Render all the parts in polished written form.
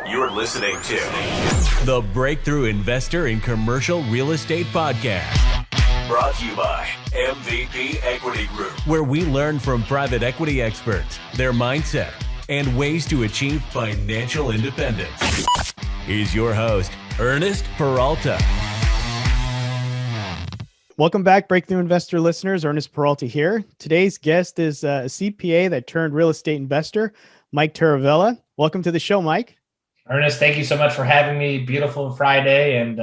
You're listening to the Breakthrough Investor in Commercial Real Estate Podcast. Brought to you by MVP Equity Group, where we learn from private equity experts, their mindset, and ways to achieve financial independence. Here's your host, Ernst Peralta. Welcome back, Breakthrough Investor listeners. Ernst Peralta here. Today's guest is a CPA that turned real estate investor, Mike Taravella. Welcome to the show, Mike. Ernest, thank you so much for having me. Beautiful Friday and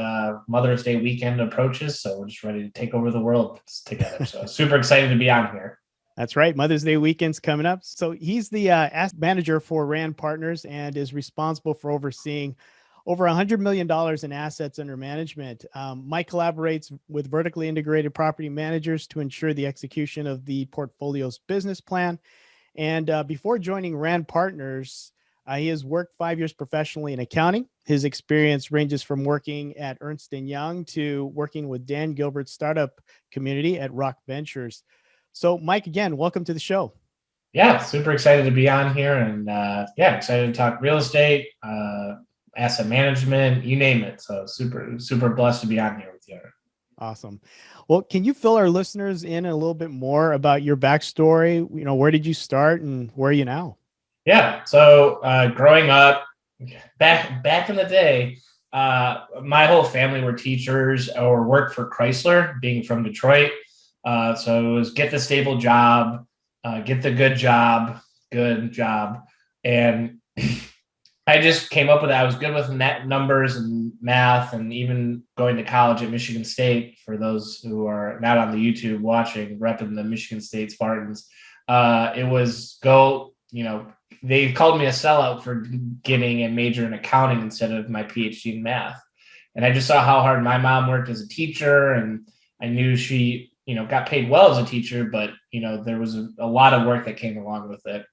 Mother's Day weekend approaches. So we're just ready to take over the world together. So super excited to be on here. That's right. Mother's Day weekend's coming up. So he's the asset manager for Rand Partners and is responsible for overseeing over $100 million in assets under management. Mike collaborates with vertically integrated property managers to ensure the execution of the portfolio's business plan. And before joining Rand Partners, he has worked 5 years professionally in accounting. His experience ranges from working at Ernst Young to working with Dan Gilbert's startup community at Rock Ventures. So, Mike, again, welcome to the show. Yeah, super excited to be on here and excited to talk real estate, asset management, you name it. So super blessed to be on here with you. Awesome. Well, can you fill our listeners in a little bit more about your backstory? You know, where did you start and where are you now? Yeah. So growing up back in the day, my whole family were teachers or worked for Chrysler, being from Detroit. So it was get the stable job, get the good job. And I just came up with it. I was good with numbers and math, and even going to college at Michigan State. For those who are not on the YouTube watching, repping the Michigan State Spartans, it was go, they called me a sellout for getting a major in accounting instead of my PhD in math. And I just saw how hard my mom worked as a teacher, and I knew she, got paid well as a teacher, but, there was a lot of work that came along with it.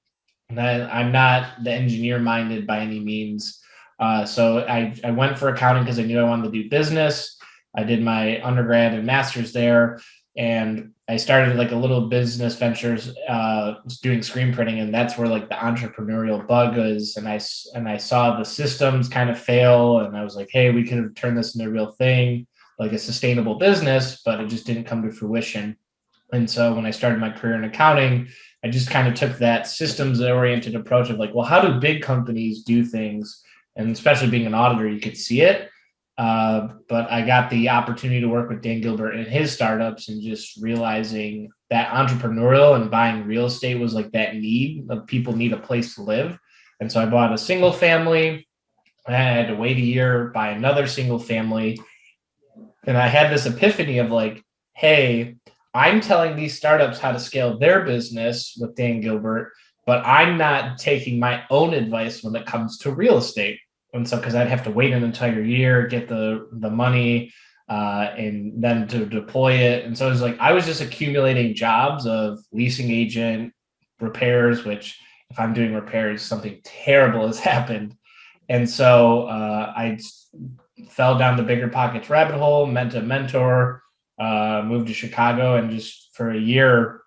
And I'm not the engineer minded by any means. So I went for accounting because I knew I wanted to do business. I did my undergrad and master's there. And I started like a little business ventures, doing screen printing. And that's where like the entrepreneurial bug is. And I saw the systems kind of fail. And I was like, hey, we could have turned this into a real thing, like a sustainable business, but it just didn't come to fruition. And so when I started my career in accounting, I just kind of took that systems-oriented approach of like, well, how do big companies do things? And especially being an auditor, you could see it. But I got the opportunity to work with Dan Gilbert and his startups and just realizing that entrepreneurial and buying real estate was like that need of people need a place to live. And so I bought a single family. I had to wait a year, buy another single family. And I had this epiphany of like, hey, I'm telling these startups how to scale their business with Dan Gilbert, but I'm not taking my own advice when it comes to real estate. And so, because I'd have to wait an entire year, get the money, and then to deploy it. And so it was like, I was just accumulating jobs of leasing agent, repairs, which if I'm doing repairs, something terrible has happened. And so I fell down the bigger pockets rabbit hole, met a mentor, moved to Chicago, and just for a year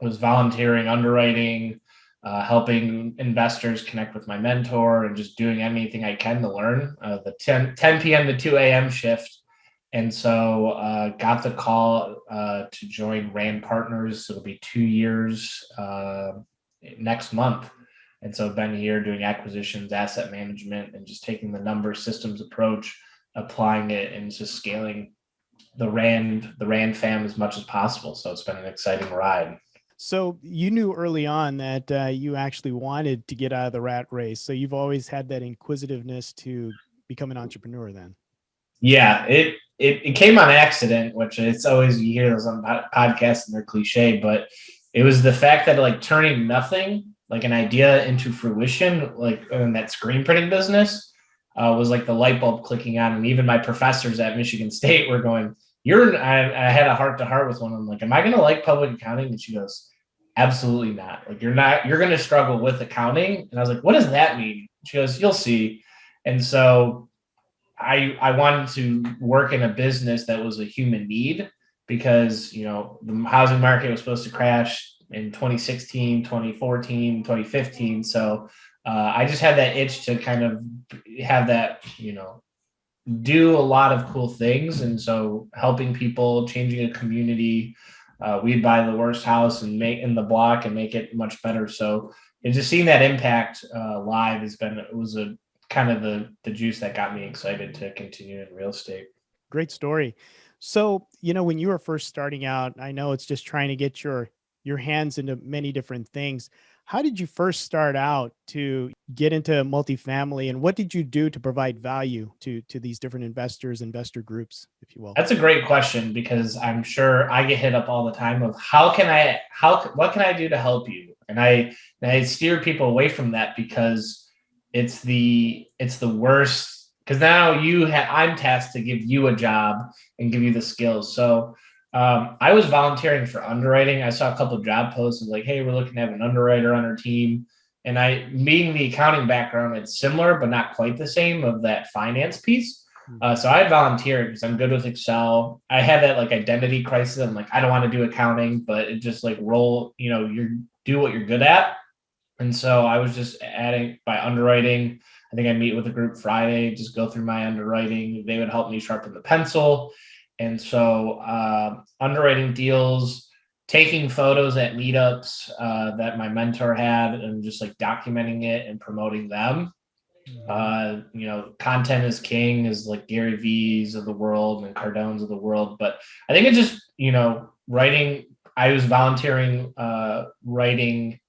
was volunteering, underwriting, helping investors connect with my mentor, and just doing anything I can to learn the 10 p.m. to 2 a.m. shift. And so got the call to join Rand Partners. It'll be 2 years next month. And so I've been here doing acquisitions, asset management, and just taking the number systems approach, applying it, and just scaling the Rand fam as much as possible. So it's been an exciting ride. So you knew early on that you actually wanted to get out of the rat race. So you've always had that inquisitiveness to become an entrepreneur then. Yeah, it came on accident, which it's always, you hear those on podcasts and they're cliche, but it was the fact that like turning nothing, like an idea into fruition, like in that screen printing business, was like the light bulb clicking on. And even my professors at Michigan State were going, I had a heart to heart with one of them. Like, am I going to like public accounting? And she goes, absolutely not. Like, you're going to struggle with accounting. And I was like, what does that mean? She goes, you'll see. And so I wanted to work in a business that was a human need, because, the housing market was supposed to crash in 2016, 2014, 2015. So I just had that itch to kind of have that, do a lot of cool things. And so helping people, changing a community, we'd buy the worst house and make in the block and make it much better. So just seeing that impact live was a kind of the juice that got me excited to continue in real estate. Great story. So, when you were first starting out, I know it's just trying to get your hands into many different things. How did you first start out to get into multifamily, and what did you do to provide value to these different investor groups, if you will? That's a great question, because I'm sure I get hit up all the time of what can I do to help you? And I steer people away from that, because it's the worst. Because now I'm tasked to give you a job and give you the skills. So I was volunteering for underwriting. I saw a couple of job posts of like, hey, we're looking to have an underwriter on our team. And being the accounting background, it's similar, but not quite the same of that finance piece. So I volunteered because I'm good with Excel. I had that like identity crisis. I'm like, I don't want to do accounting, but it just like you do what you're good at. And so I was just adding by underwriting. I think I meet with a group Friday, just go through my underwriting. They would help me sharpen the pencil. And so underwriting deals, taking photos at meetups that my mentor had, and just like documenting it and promoting them. Content is king, is like Gary V's of the world and Cardone's of the world. But I think it's just, writing. I was volunteering, writing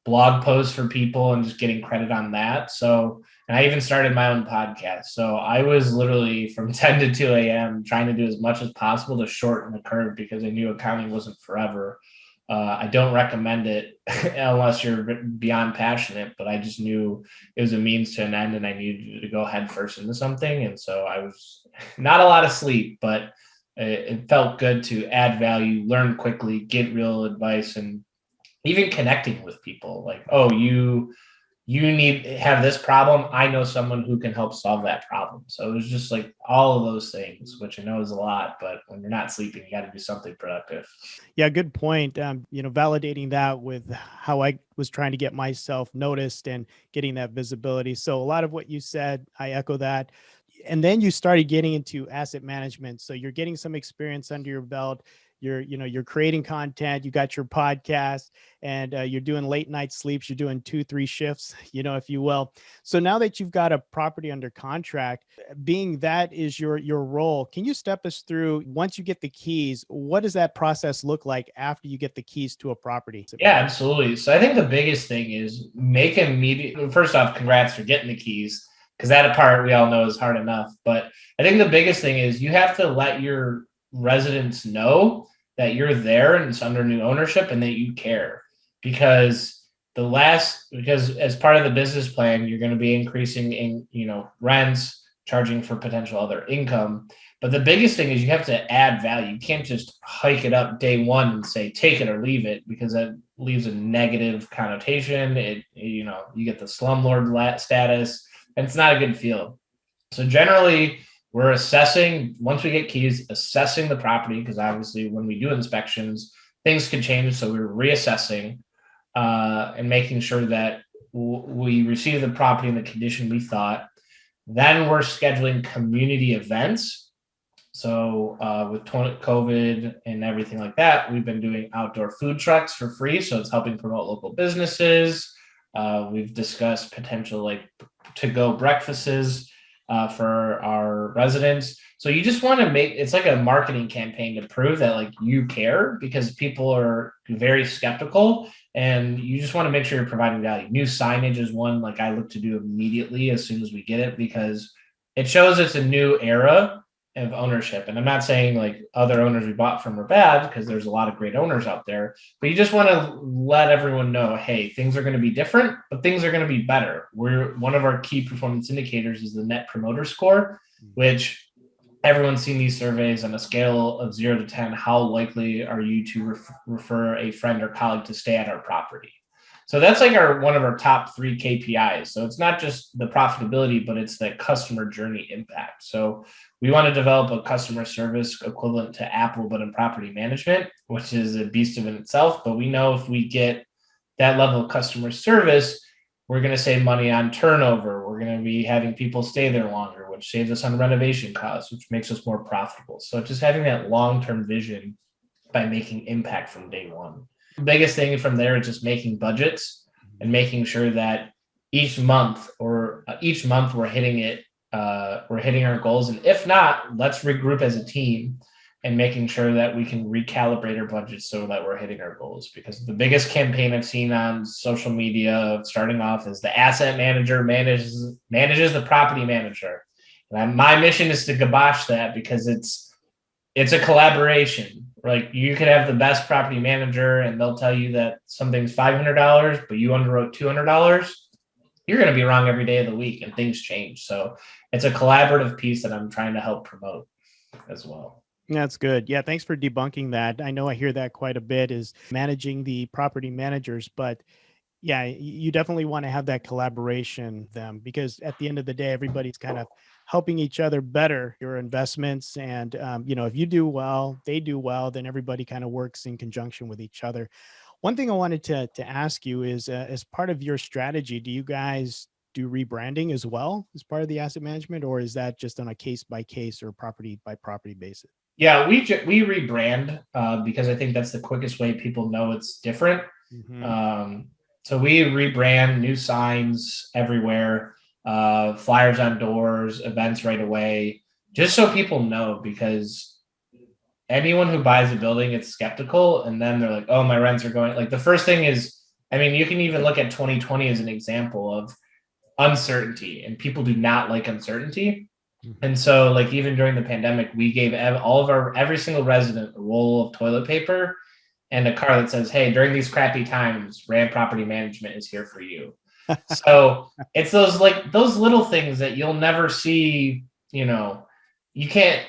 blog posts for people and just getting credit on that. So, and I even started my own podcast. So I was literally from 10 to 2 a.m. trying to do as much as possible to shorten the curve, because I knew accounting wasn't forever. I don't recommend it unless you're beyond passionate, but I just knew it was a means to an end, and I needed to go head first into something. And so I was not a lot of sleep, but it felt good to add value, learn quickly, get real advice, and even connecting with people like, oh, you have this problem. I know someone who can help solve that problem. So it was just like all of those things, which I know is a lot, but when you're not sleeping, you got to do something productive. Yeah, good point. Validating that with how I was trying to get myself noticed and getting that visibility. So a lot of what you said, I echo that. And then you started getting into asset management. So you're getting some experience under your belt. You're creating content, you got your podcast, and you're doing late night sleeps. You're doing 2-3 shifts, if you will. So now that you've got a property under contract, being that is your role, can you step us through, once you get the keys, what does that process look like after you get the keys to a property? Yeah, absolutely. So I think the biggest thing is first off, congrats for getting the keys, because that part we all know is hard enough. But I think the biggest thing is you have to let your residents know that you're there and it's under new ownership and that you care, because as part of the business plan, you're going to be increasing in, rents, charging for potential other income. But the biggest thing is you have to add value. You can't just hike it up day one and say, take it or leave it, because that leaves a negative connotation. You get the slumlord status, and it's not a good feel. So generally, we're assessing, once we get keys, assessing the property, because obviously when we do inspections, things can change. So we're reassessing and making sure that we receive the property in the condition we thought. Then we're scheduling community events. So with COVID and everything like that, we've been doing outdoor food trucks for free. So it's helping promote local businesses. We've discussed potential to-go breakfasts for our residents. So you just want to it's like a marketing campaign to prove that you care, because people are very skeptical, and you just want to make sure you're providing value. New signage is one I look to do immediately as soon as we get it, because it shows it's a new era of ownership. And I'm not saying other owners we bought from are bad, because there's a lot of great owners out there, but you just want to let everyone know, hey, things are going to be different, but things are going to be better. One of our key performance indicators is the net promoter score, which everyone's seen these surveys on a scale of 0 to 10. How likely are you to refer a friend or colleague to stay at our property? So that's one of our top 3 KPIs. So it's not just the profitability, but it's the customer journey impact. So we want to develop a customer service equivalent to Apple, but in property management, which is a beast of in itself. But we know if we get that level of customer service, we're going to save money on turnover. We're going to be having people stay there longer, which saves us on renovation costs, which makes us more profitable. So just having that long-term vision by making impact from day one. The biggest thing from there is just making budgets and making sure that each month we're hitting it. We're hitting our goals. And if not, let's regroup as a team and making sure that we can recalibrate our budget so that we're hitting our goals. Because the biggest campaign I've seen on social media starting off is the asset manager manages the property manager. And my mission is to kibosh that, because it's a collaboration. Like, you could have the best property manager and they'll tell you that something's $500, but you underwrote $200. You're going to be wrong every day of the week, and things change. So it's a collaborative piece that I'm trying to help promote as well. That's good. Yeah, thanks for debunking that. I know I hear that quite a bit, is managing the property managers, but yeah, you definitely want to have that collaboration with them, because at the end of the day, everybody's kind of helping each other better your investments. And, if you do well, they do well, then everybody kind of works in conjunction with each other. One thing I wanted to ask you is, as part of your strategy, do you guys do rebranding as well as part of the asset management, or is that just on a case by case or property by property basis? Yeah, we rebrand because I think that's the quickest way people know it's different. Mm-hmm. So we rebrand, new signs everywhere, flyers on doors, events right away, just so people know, because anyone who buys a building gets skeptical, and then they're like, oh, my rents are going. Like, the first thing is, I mean, you can even look at 2020 as an example of uncertainty, and people do not like uncertainty. And so, like, even during the pandemic, we gave every single resident a roll of toilet paper and a card that says, hey, during these crappy times, Rand Property Management is here for you. So it's those little things that you'll never see, you can't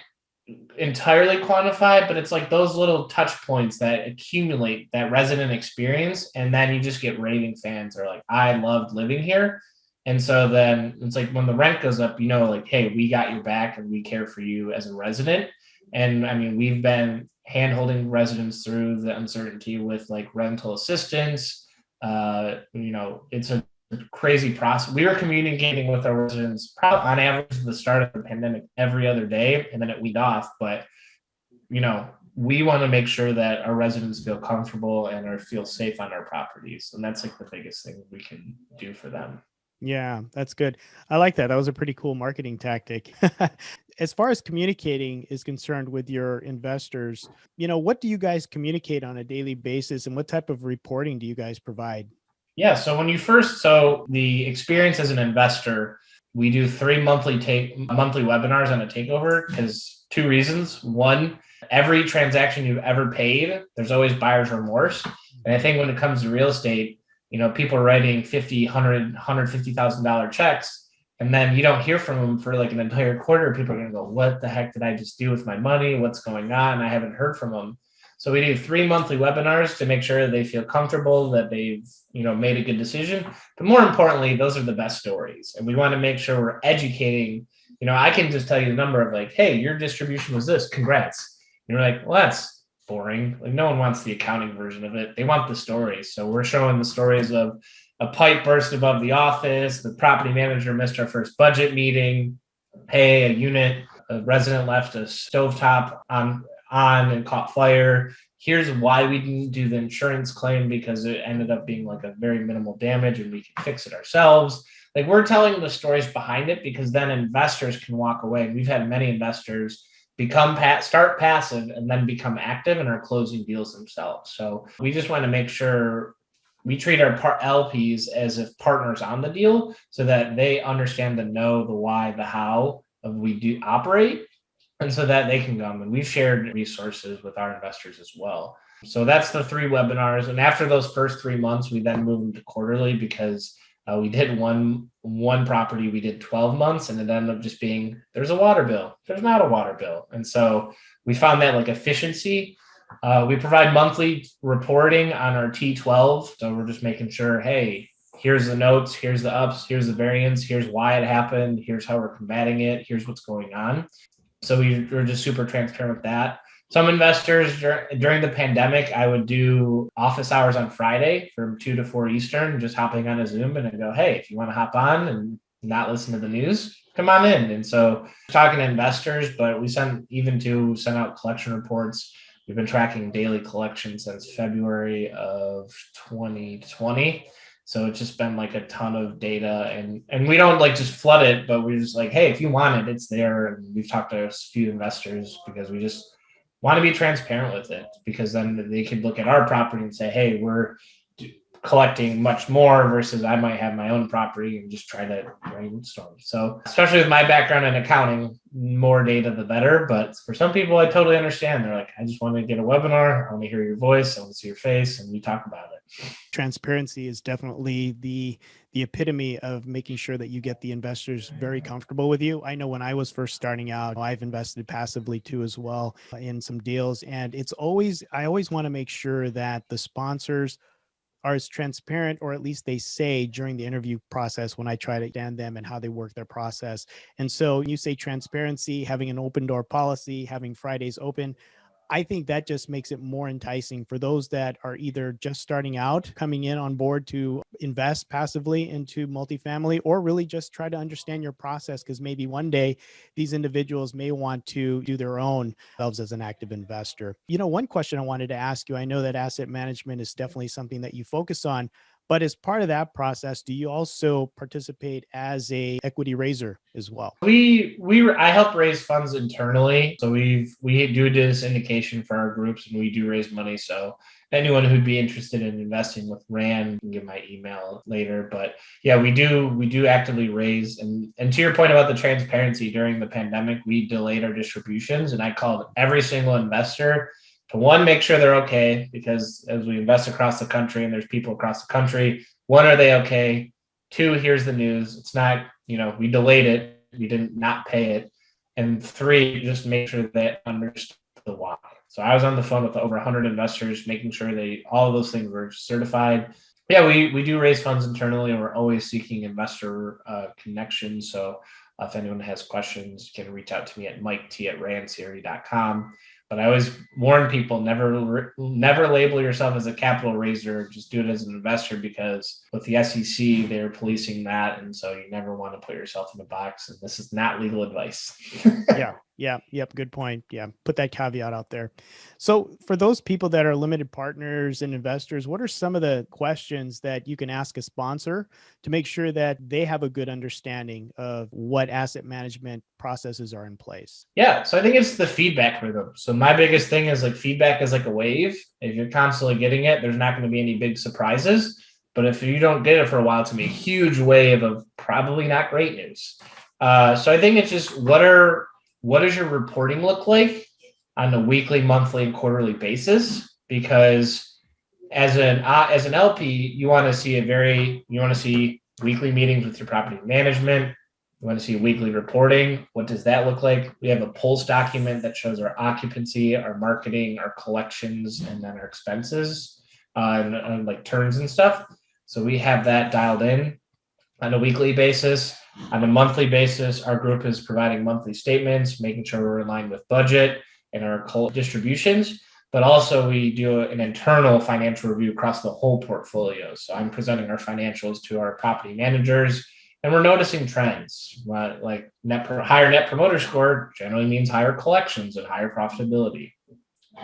entirely quantify, but it's like those little touch points that accumulate that resident experience. And then you just get raving fans that are like, I loved living here. And so then it's like, when the rent goes up, like, hey, we got your back and we care for you as a resident. And I mean, we've been hand-holding residents through the uncertainty with like rental assistance. It's a crazy process. We were communicating with our residents probably on average at the start of the pandemic every other day, and then it weaned off. But, we want to make sure that our residents feel comfortable and feel safe on our properties. And that's like the biggest thing we can do for them. Yeah, that's good. I like that. That was a pretty cool marketing tactic. As far as communicating is concerned with your investors, what do you guys communicate on a daily basis, and what type of reporting do you guys provide? Yeah, so the experience as an investor, we do 3 monthly webinars on a takeover, because 2 reasons. One, every transaction you've ever paid, there's always buyer's remorse. And I think when it comes to real estate, people are writing $50,000, $100,000, $150,000 checks, and then you don't hear from them for like an entire quarter. People are going to go, what the heck did I just do with my money? What's going on? I haven't heard from them. So we do 3 monthly webinars to make sure they feel comfortable, that they've, made a good decision. But more importantly, those are the best stories. And we want to make sure we're educating. I can just tell you the number of like, hey, your distribution was this, congrats. And you're like, well, that's boring. Like, no one wants the accounting version of it. They want the stories. So we're showing the stories of a pipe burst above the office, the property manager missed our first budget meeting, hey, a resident left a stovetop on and caught fire. Here's why we didn't do the insurance claim, because it ended up being like a very minimal damage and we can fix it ourselves. Like, we're telling the stories behind it, because then investors can walk away. And we've had many investors start passive and then become active and are closing deals themselves. So we just want to make sure we treat our LPs as if partners on the deal, so that they understand the know, the why, the how of we do operate, and so that they can come. And we've shared resources with our investors as well. So that's the 3 webinars. And after those first 3 months, we then moved them to quarterly, because we did one property, we did 12 months, and it ended up just being, there's a water bill, there's not a water bill. And so we found that like efficiency. We provide monthly reporting on our T12. So we're just making sure, hey, here's the notes, here's the ups, here's the variance, here's why it happened, here's how we're combating it, here's what's going on. So we're just super transparent with that. Some investors during the pandemic, I would do office hours on Friday from 2 to 4 Eastern, just hopping on a Zoom and I go, hey, if you want to hop on and not listen to the news, come on in. And so talking to investors, but we send out collection reports. We've been tracking daily collections since February of 2020. So it's just been like a ton of data and we don't like just flood it, but we're just like, hey, if you want it, it's there. And we've talked to a few investors because we just want to be transparent with it, because then they can look at our property and say, hey, we're collecting much more versus I might have my own property and just try to brainstorm. So especially with my background in accounting, more data, the better. But for some people, I totally understand. They're like, I just want to get a webinar. I want to hear your voice. I want to see your face and we talk about it. Transparency is definitely the epitome of making sure that you get the investors very comfortable with you. I know when I was first starting out, I've invested passively too as well in some deals. And I always want to make sure that the sponsors are as transparent, or at least they say during the interview process when I try to understand them and how they work their process. And so you say transparency, having an open door policy, having Fridays open. I think that just makes it more enticing for those that are either just starting out, coming in on board to invest passively into multifamily, or really just try to understand your process, because maybe one day these individuals may want to do their own themselves as an active investor. One question I wanted to ask you, I know that asset management is definitely something that you focus on, but as part of that process, do you also participate as a equity raiser as well? I help raise funds internally. So we do this syndication for our groups and we do raise money. So anyone who'd be interested in investing with RAND can get my email later. But yeah, we do actively raise. And to your point about the transparency, during the pandemic, we delayed our distributions and I called every single investor to, one, make sure they're okay, because as we invest across the country and there's people across the country, one, are they okay? Two, here's the news. It's not, we delayed it. We didn't not pay it. And three, just make sure they understood the why. So I was on the phone with over 100 investors, making sure all of those things were certified. Yeah, we do raise funds internally and we're always seeking investor connections. So if anyone has questions, you can reach out to me at miket@randseries.com. But I always warn people, never label yourself as a capital raiser. Just do it as an investor, because with the SEC, they're policing that. And so you never want to put yourself in a box. And this is not legal advice. Yep. Good point. Yeah. Put that caveat out there. So for those people that are limited partners and investors, what are some of the questions that you can ask a sponsor to make sure that they have a good understanding of what asset management processes are in place? Yeah. So I think it's the feedback rhythm. So my biggest thing is like feedback is like a wave. If you're constantly getting it, there's not going to be any big surprises. But if you don't get it for a while, it's going to be a huge wave of probably not great news. So I think it's just what does your reporting look like on a weekly, monthly, and quarterly basis? Because as an LP, you want to see weekly meetings with your property management. You want to see weekly reporting. What does that look like? We have a pulse document that shows our occupancy, our marketing, our collections, and then our expenses and like turns and stuff. So we have that dialed in on a weekly basis. On a monthly basis, our group is providing monthly statements, making sure we're in line with budget and our distributions. But also we do an internal financial review across the whole portfolio. So I'm presenting our financials to our property managers, and we're noticing trends. Like higher net promoter score generally means higher collections and higher profitability.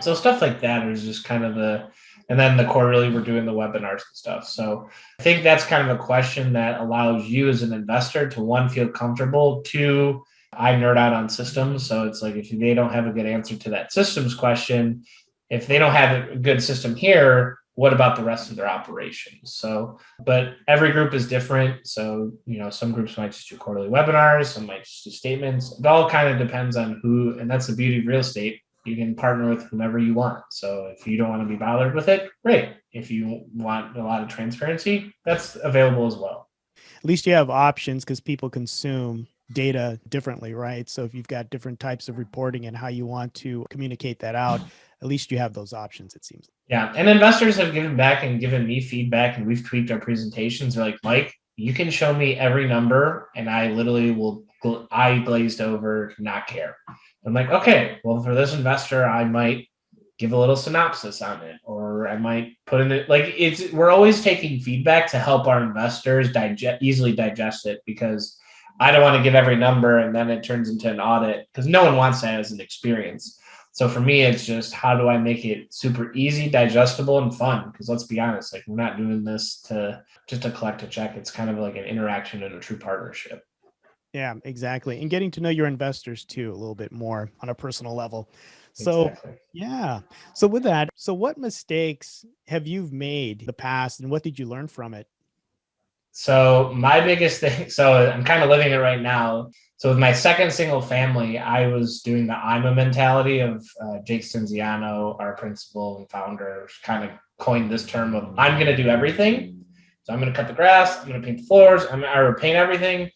So stuff like that is just kind of and then the quarterly, we're doing the webinars and stuff. So I think that's kind of a question that allows you as an investor to, one, feel comfortable. Two, I nerd out on systems. So it's like, if they don't have a good answer to that systems question, if they don't have a good system here, what about the rest of their operations? So, but every group is different. So, some groups might just do quarterly webinars, some might just do statements. It all kind of depends on who, and that's the beauty of real estate. You can partner with whomever you want. So if you don't want to be bothered with it, great. If you want a lot of transparency, that's available as well. At least you have options, because people consume data differently, right? So if you've got different types of reporting and how you want to communicate that out, at least you have those options, it seems. Yeah. And investors have given back and given me feedback, and we've tweaked our presentations. They're like, Mike, you can show me every number and I literally will eye glazed over, not care. I'm like, okay, well, for this investor, I might give a little synopsis on it, or I might put in it. Like we're always taking feedback to help our investors easily digest it, because I don't want to give every number and then it turns into an audit, because no one wants that as an experience. So for me, it's just, how do I make it super easy, digestible, and fun? Because let's be honest, like, we're not doing this just to collect a check. It's kind of like an interaction and a true partnership. Yeah, exactly. And getting to know your investors too, a little bit more on a personal level. So, Exactly. yeah. So with that, so what mistakes have you made in the past and what did you learn from it? So my biggest thing, so I'm kind of living it right now. So with my second single family, I was doing the I'm a mentality of Jake Cinziano, our principal and founder, kind of coined this term of, I'm going to do everything. So I'm going to cut the grass, I'm going to paint the floors, I'm going to paint everything.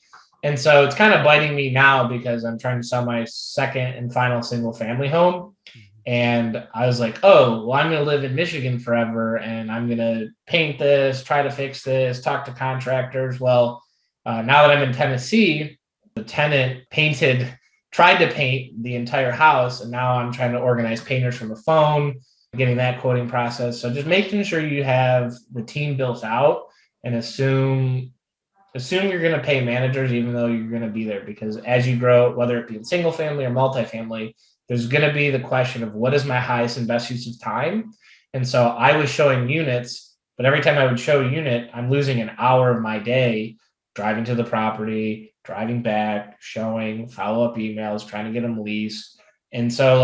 And so it's kind of biting me now, because I'm trying to sell my second and final single family home. And I was like, oh, well, I'm going to live in Michigan forever, and I'm going to paint this, try to fix this, talk to contractors. Well, now that I'm in Tennessee, the tenant tried to paint the entire house, and now I'm trying to organize painters from the phone, getting that quoting process. So just making sure you have the team built out, and assume you're going to pay managers, even though you're going to be there, because as you grow, whether it be in single family or multifamily, there's going to be the question of, what is my highest and best use of time? And so I was showing units, but every time I would show a unit, I'm losing an hour of my day driving to the property, driving back, showing, follow-up emails, trying to get them leased. And so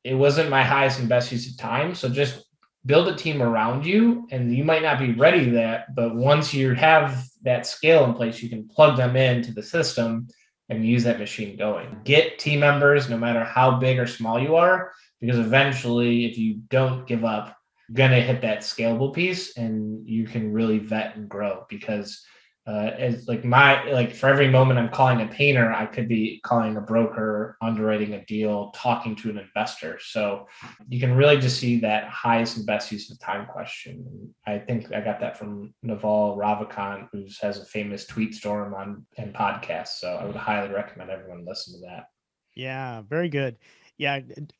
it wasn't my highest and best use of time. So just build a team around you, and you might not be ready to that, but once you have that scale in place, you can plug them into the system and use that machine going. Get team members, no matter how big or small you are, because eventually, if you don't give up, you're going to hit that scalable piece, and you can really vet and grow. Because as for every moment I'm calling a painter, I could be calling a broker, underwriting a deal, talking to an investor. So you can really just see that highest and best use of time question. I think I got that from Naval Ravikant, who has a famous tweet storm and podcast. So I would highly recommend everyone listen to that. Yeah, very good. Yeah,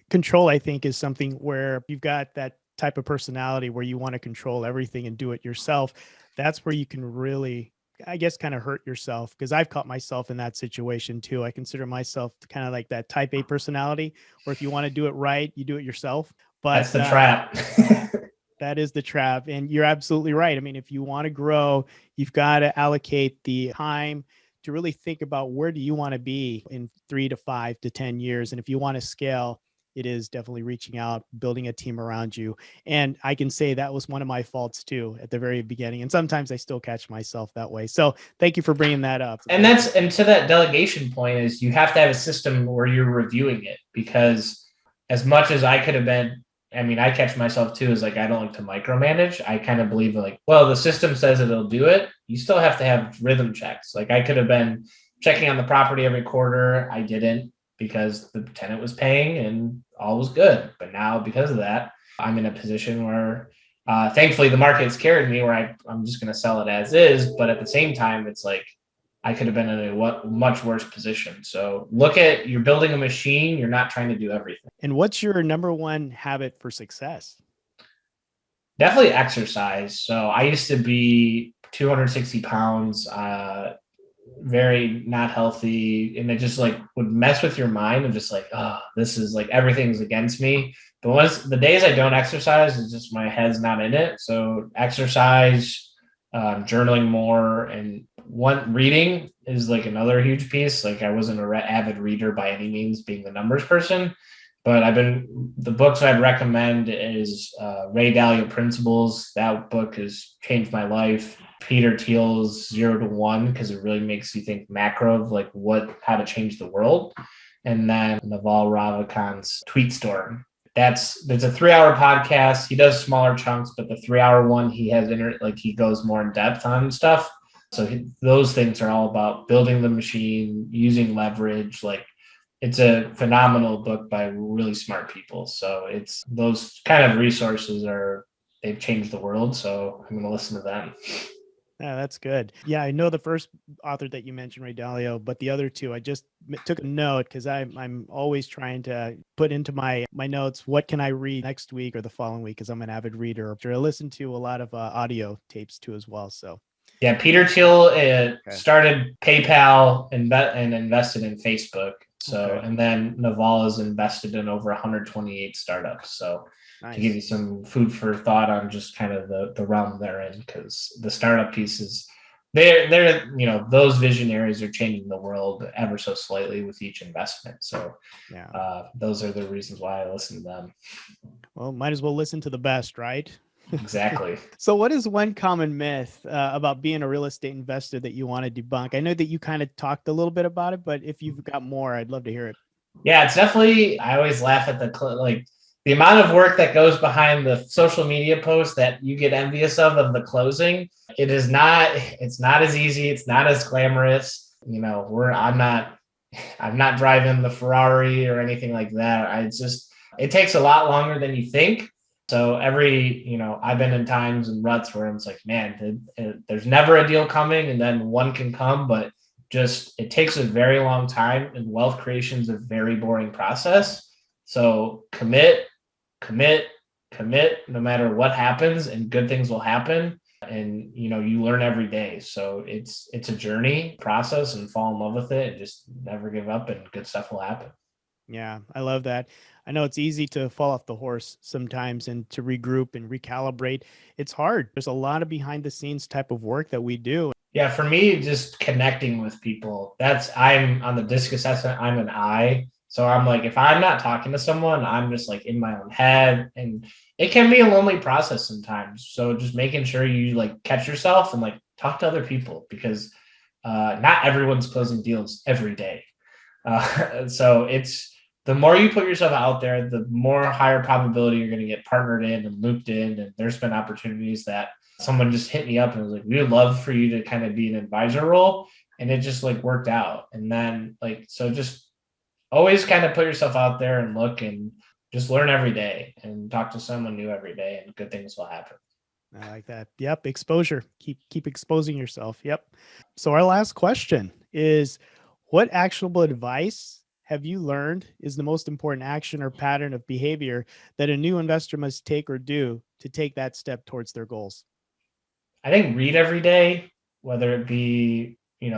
control, I think, is something where you've got that type of personality where you want to control everything and do it yourself. That's where you can really, I guess, kind of hurt yourself, because I've caught myself in that situation too. I consider myself kind of like that type A personality, where if you want to do it right, you do it yourself. But that's the trap. That is the trap. And you're absolutely right. I mean, if you want to grow, you've got to allocate the time to really think about, where do you want to be in 3 to 5 to 10 years? And if you want to scale, it is definitely reaching out, building a team around you. And I can say that was one of my faults too at the very beginning. And sometimes I still catch myself that way. So thank you for bringing that up. And to that delegation point, is you have to have a system where you're reviewing it, because as much as I could have been, I mean, I catch myself too, is like, I don't like to micromanage. I kind of believe well, the system says it'll do it. You still have to have rhythm checks. Like, I could have been checking on the property every quarter. I didn't, because the tenant was paying and all was good. But now, because of that, I'm in a position where thankfully the market's carried me, where I'm just going to sell it as is. But at the same time, it's like, I could have been in a much worse position. So you're building a machine. You're not trying to do everything. And what's your number one habit for success? Definitely exercise. So I used to be 260 pounds, very not healthy. And it just would mess with your mind of just this is everything's against me. But once the days I don't exercise, it's just my head's not in it. So exercise, journaling more, and reading is another huge piece. I wasn't an avid reader by any means, being the numbers person, but the books I'd recommend is Ray Dalio Principles. That book has changed my life. Peter Thiel's 0 to 1, because it really makes you think macro of how to change the world. And then Naval Ravikant's Tweet Storm. There's a 3-hour podcast. He does smaller chunks, but the 3-hour one, he has he goes more in depth on stuff. So those things are all about building the machine, using leverage. It's a phenomenal book by really smart people. So it's those kind of resources they've changed the world. So I'm going to listen to them. Yeah, that's good. Yeah, I know the first author that you mentioned, Ray Dalio, but the other two, I just took a note because I'm always trying to put into my notes, what can I read next week or the following week? Because I'm an avid reader. I listen to a lot of audio tapes too as well. So Yeah, Peter Thiel okay. started PayPal and invested in Facebook. So, Okay. and then Naval is invested in over 128 startups. So, to give you Nice. some food for thought on just kind of the realm they're in, because the startup pieces, they're those visionaries are changing the world ever so slightly with each investment. So, Yeah. those are the reasons why I listen to them. Well, might as well listen to the best, right? Exactly. So what is one common myth about being a real estate investor that you want to debunk? I know that you kind of talked a little bit about it, but if you've got more, I'd love to hear it. Yeah, it's definitely, I always laugh at the amount of work that goes behind the social media posts that you get envious of the closing. It's not as easy. It's not as glamorous. I'm not driving the Ferrari or anything like that. It takes a lot longer than you think. So I've been in times and ruts where it's like, man, there's never a deal coming, and then one can come, but just it takes a very long time, and wealth creation is a very boring process. So commit, no matter what happens, and good things will happen. And you learn every day. So it's a journey process, and fall in love with it and just never give up, and good stuff will happen. Yeah, I love that. I know it's easy to fall off the horse sometimes and to regroup and recalibrate. It's hard. There's a lot of behind the scenes type of work that we do. Yeah, for me, just connecting with people. I'm on the disc assessment, I'm an I. So I'm like, if I'm not talking to someone, I'm just like in my own head. And it can be a lonely process sometimes. So just making sure you like catch yourself and like talk to other people, because not everyone's closing deals every day. So it's the more you put yourself out there, the more higher probability you're going to get partnered in and looped in. And there's been opportunities that someone just hit me up and was like, we would love for you to kind of be an advisor role. And it just like worked out. And then so just always kind of put yourself out there and look, and just learn every day and talk to someone new every day, and good things will happen. I like that. Yep. Exposure. Keep exposing yourself. Yep. So our last question is, what actionable advice have you learned is the most important action or pattern of behavior that a new investor must take or do to take that step towards their goals? I think read every day, whether it be,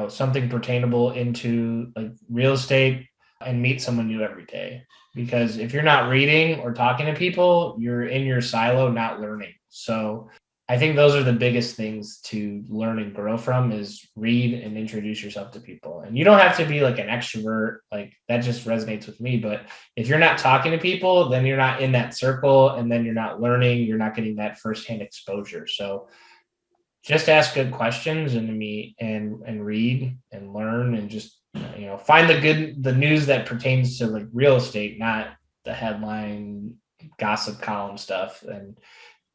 something pertainable into like real estate, and meet someone new every day. Because if you're not reading or talking to people, you're in your silo, not learning. So I think those are the biggest things to learn and grow from, is read and introduce yourself to people. And you don't have to be like an extrovert, like that just resonates with me. But if you're not talking to people, then you're not in that circle, and then you're not learning, you're not getting that firsthand exposure. So just ask good questions, and meet and read and learn, and just find the news that pertains to like real estate, not the headline gossip column stuff. And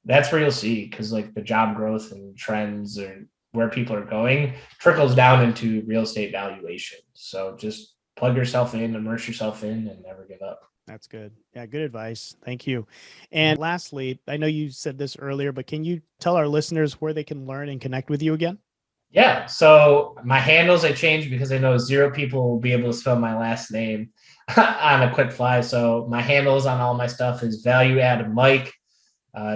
that's where you'll see, because like the job growth and trends, or where people are going, trickles down into real estate valuation. So just plug yourself in, immerse yourself in, and never give up. That's good. Yeah, good advice. Thank you. And lastly, I know you said this earlier, but can you tell our listeners where they can learn and connect with you again? Yeah. So my handles I changed because I know zero people will be able to spell my last name on a quick fly. So my handles on all my stuff is Value Add Mike.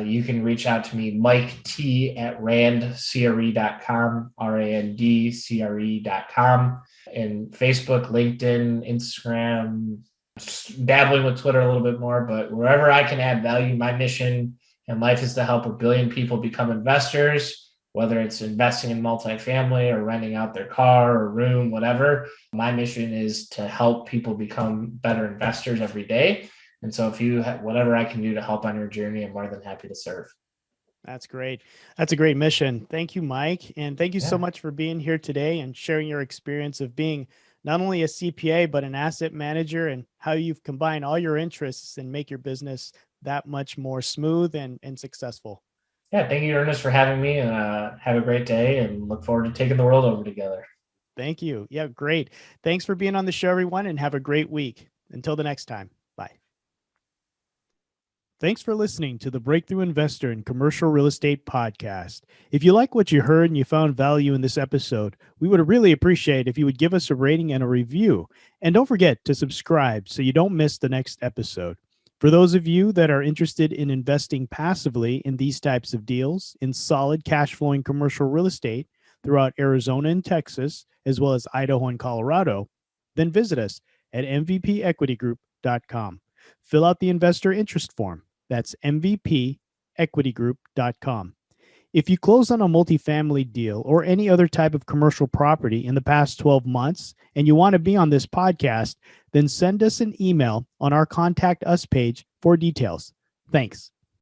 You can reach out to me, Mike T at randcre.com, randcre.com, and Facebook, LinkedIn, Instagram, dabbling with Twitter a little bit more, but wherever I can add value. My mission in life is to help 1 billion people become investors, whether it's investing in multifamily or renting out their car or room, whatever. My mission is to help people become better investors every day. And so if you have whatever I can do to help on your journey, I'm more than happy to serve. That's great. That's a great mission. Thank you, Mike. And thank you so much for being here today and sharing your experience of being not only a CPA, but an asset manager, and how you've combined all your interests and make your business that much more smooth and successful. Yeah, thank you, Ernest, for having me, and have a great day, and look forward to taking the world over together. Thank you. Yeah, great. Thanks for being on the show, everyone, and have a great week. Until the next time. Bye. Thanks for listening to the Breakthrough Investor in Commercial Real Estate podcast. If you like what you heard and you found value in this episode, we would really appreciate if you would give us a rating and a review. And don't forget to subscribe so you don't miss the next episode. For those of you that are interested in investing passively in these types of deals, in solid cash flowing commercial real estate throughout Arizona and Texas, as well as Idaho and Colorado, then visit us at mvpequitygroup.com. Fill out the investor interest form. That's mvpequitygroup.com. If you close on a multifamily deal or any other type of commercial property in the past 12 months and you want to be on this podcast, then send us an email on our Contact Us page for details. Thanks.